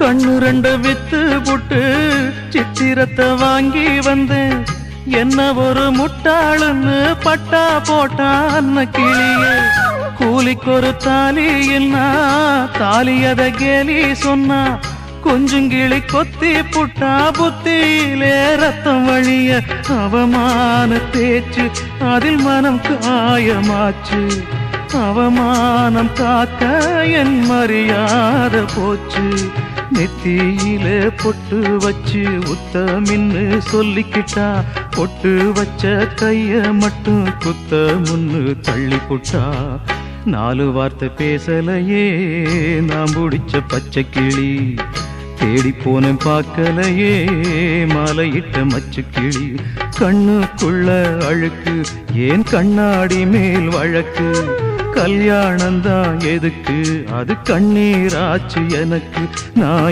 கண்ணு ரெண்டு வித்து புட்டு சித்திரத்தை வாங்கி வந்தேன். என்ன ஒரு முட்டாளுன்னு பட்டா போட்டான் கிளியே. கூலிக்கொரு தாலின்னா தாலியத கேலி சொன்னா. கொஞ்சங்கிளி கொத்தி புட்டா புத்தியிலே ரத்தம் வழிய. அவமான பேச்சு அதில் மனம் காயமாச்சு. அவமானம் காக்க என் மரியாதை போச்சு. நெத்தியிலே பொட்டு வச்சு உத்தமின்னு சொல்லிக்கிட்டா. பொட்டு வச்ச கைய மட்டும் குத்த முன்னு தள்ளி புட்டா. 4 வார்த்தை பேசலையே நான் பிடிச்ச பச்சை கிளி. தேடி போனேன் பார்க்கலையே மாலையிட்ட மச்சு கிளி. கண்ணுக்குள்ள அழுக்கு ஏன் கண்ணாடி மேல் வழக்கு. கல்யாணந்தான் எதுக்கு அது கண்ணீராச்சு எனக்கு. நான்